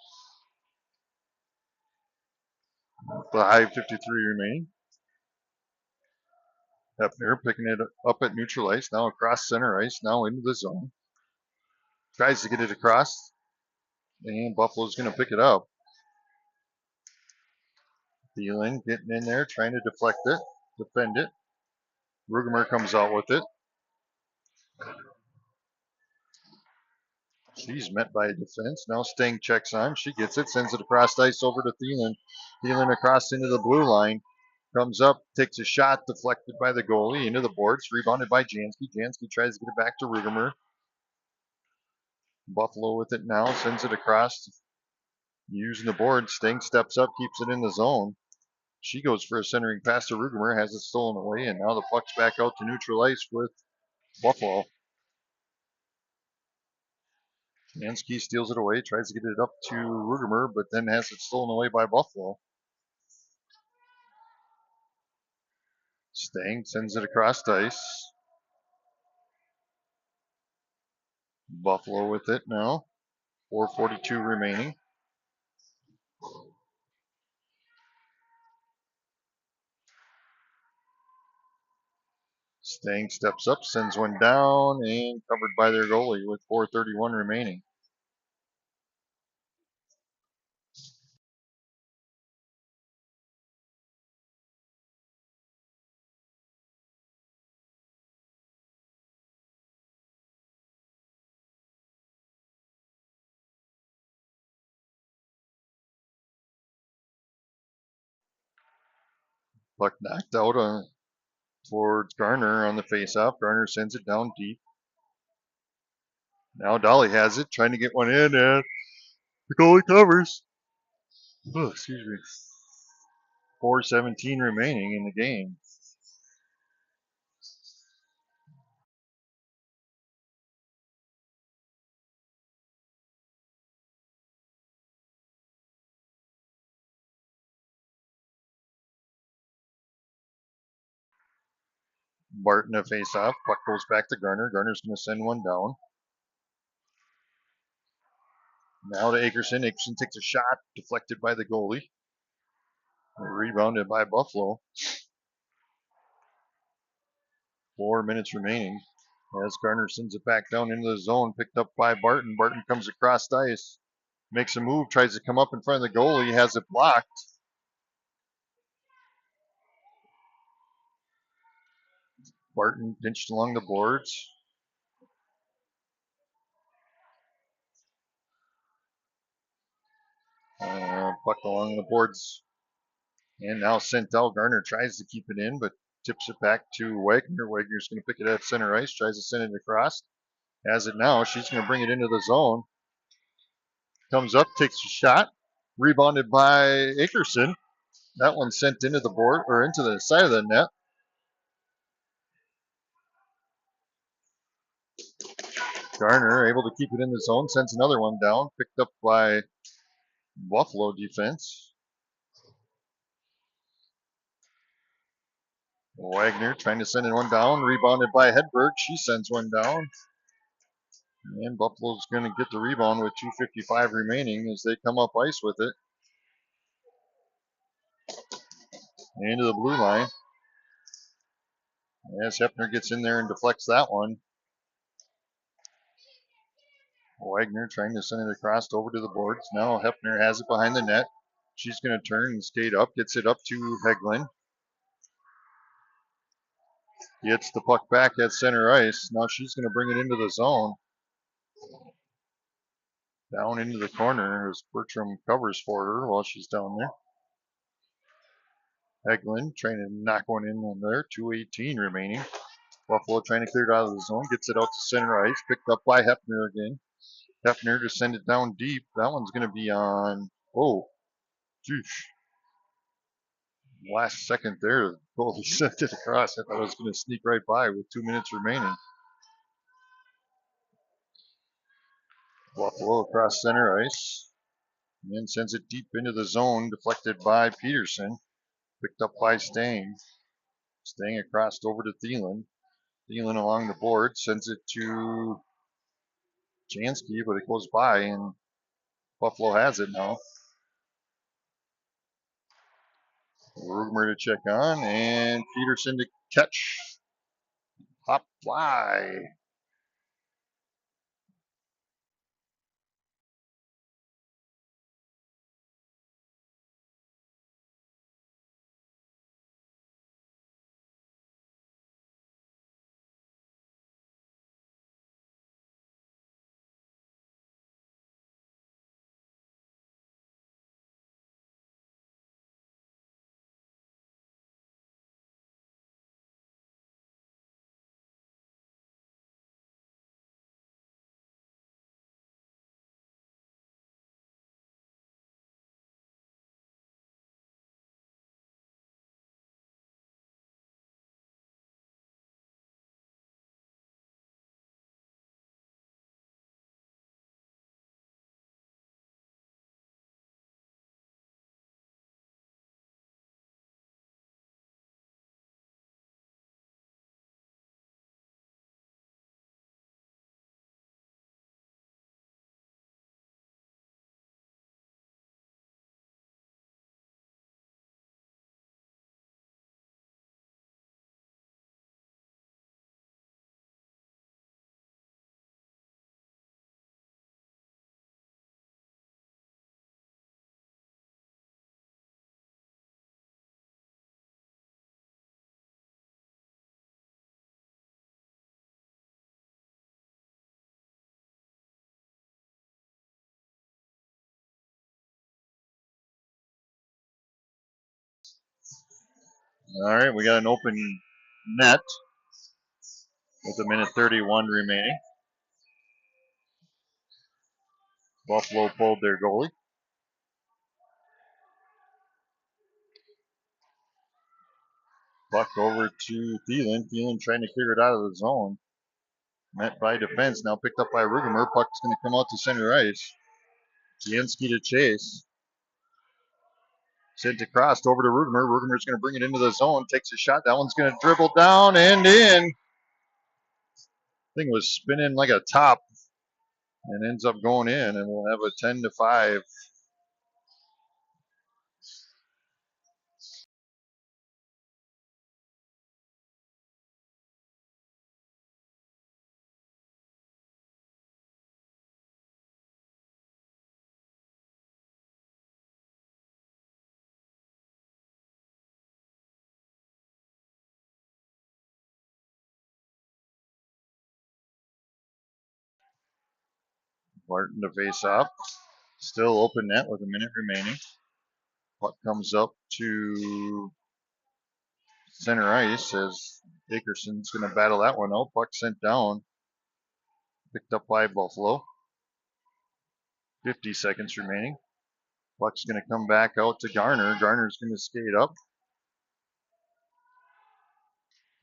The high 53 remaining. Hefner picking it up at neutral ice, now across center ice, now into the zone. Tries to get it across, and Buffalo's going to pick it up. Thielen getting in there, trying to deflect it, defend it. Rugemer comes out with it. She's met by a defense. Now Stang checks on. She gets it, sends it across ice over to Thielen. Thielen across into the blue line. Comes up, takes a shot, deflected by the goalie into the boards, rebounded by Jansky. Jansky tries to get it back to Rugemer. Buffalo with it now, sends it across. Using the board, Stang steps up, keeps it in the zone. She goes for a centering pass to Rugemer, has it stolen away, and now the puck's back out to neutral ice with Buffalo. Jansky steals it away, tries to get it up to Rugemer, but then has it stolen away by Buffalo. Stang sends it across ice. Buffalo with it now. 4:42 remaining. Stang steps up, sends one down, and covered by their goalie with 4:31 remaining. Puck knocked out towards Garner on the faceoff. Garner sends it down deep. Now Dolly has it, trying to get one in, and the goalie covers. Oh, excuse me. 4:17 remaining in the game. Barton a face-off. Puck goes back to Garner. Garner's going to send one down. Now to Akerson. Akerson takes a shot, deflected by the goalie. Rebounded by Buffalo. 4 minutes remaining. As Garner sends it back down into the zone, picked up by Barton. Barton comes across the ice, makes a move, tries to come up in front of the goalie, has it blocked. Barton pinched along the boards. Puck along the boards. And now sent out. Garner tries to keep it in, but tips it back to Wagner. Wagner's going to pick it at center ice, tries to send it across. Has it now. She's going to bring it into the zone. Comes up, takes a shot. Rebounded by Akerson. That one sent into the board or into the side of the net. Garner able to keep it in the zone, sends another one down, picked up by Buffalo defense. Wagner trying to send one down, rebounded by Hedberg. She sends one down. And Buffalo's going to get the rebound with 2:55 remaining as they come up ice with it. Into the blue line. As Hefner gets in there and deflects that one. Wagner trying to send it across over to the boards. Now Hefner has it behind the net. She's going to turn and skate up, gets it up to Heglin. Gets the puck back at center ice. Now she's going to bring it into the zone. Down into the corner as Bertram covers for her while she's down there. Heglin trying to knock one in on there. 2:18 remaining. Buffalo trying to clear it out of the zone. Gets it out to center ice. Picked up by Hefner again. Hefner to send it down deep. That one's going to be on. Oh, geez. Last second there. The goalie sent it across. I thought it was going to sneak right by with 2 minutes remaining. Buffalo across center ice. And then sends it deep into the zone. Deflected by Peterson. Picked up by Stang. Stang across over to Thielen. Thielen along the board, sends it to Jansky, but it goes by, and Buffalo has it now. Rugemer to check on, and Peterson to catch. Hop fly. All right, we got an open net with a minute 31 remaining. Buffalo pulled their goalie. Puck over to Thielen. Thielen trying to clear it out of the zone. Met by defense, now picked up by Rugemer. Puck's going to come out to center ice. Jansky to chase. Sent across over to Rugemer. Rugemer's going to bring it into the zone. Takes a shot. That one's going to dribble down and in. Thing was spinning like a top and ends up going in, and we'll have a 10-5. Barton to face off. Still open net with a minute remaining. Puck comes up to center ice as Dickerson's going to battle that one out. Puck sent down. Picked up by Buffalo. 50 seconds remaining. Puck's going to come back out to Garner. Garner's going to skate up.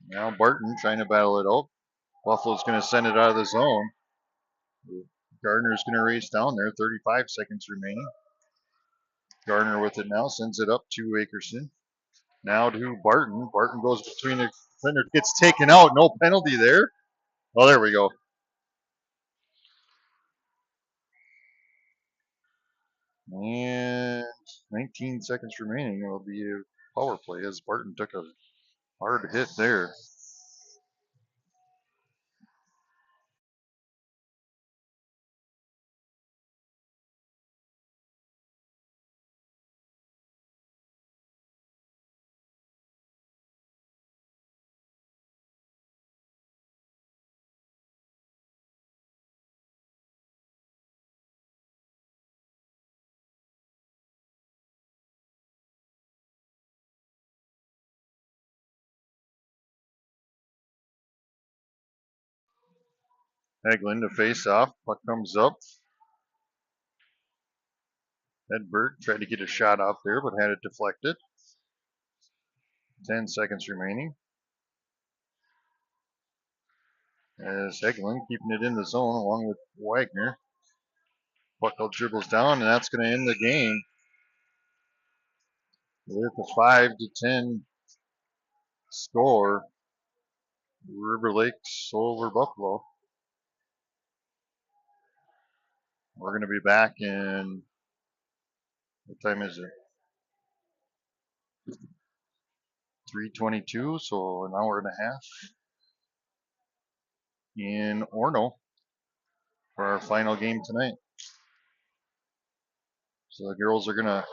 Now Barton trying to battle it out. Buffalo's going to send it out of the zone. Gardner's going to race down there. 35 seconds remaining. Gardner with it now. Sends it up to Akerson. Now to Barton. Barton goes between the defender. Gets taken out. No penalty there. Oh, there we go. And 19 seconds remaining. It'll be a power play as Barton took a hard hit there. Hagelin to face off. Puck comes up. Edberg tried to get a shot off there, but had it deflected. 10 seconds remaining. As Hagelin keeping it in the zone along with Wagner. Puck dribbles down, and that's going to end the game. with a 5-10 score. River Lakes over Buffalo. We're going to be back in, what time is it? 3:22, so an hour and a half in Orno for our final game tonight. So the girls are going to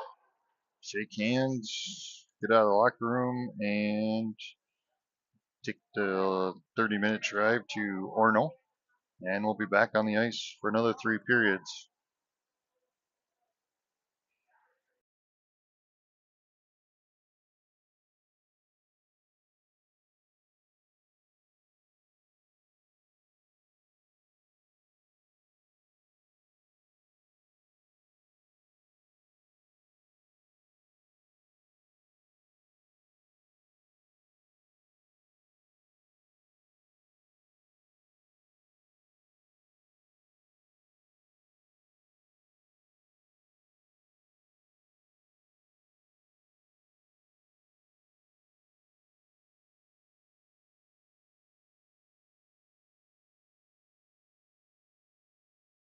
shake hands, get out of the locker room, and take the 30-minute drive to Orno. And we'll be back on the ice for another 3 periods.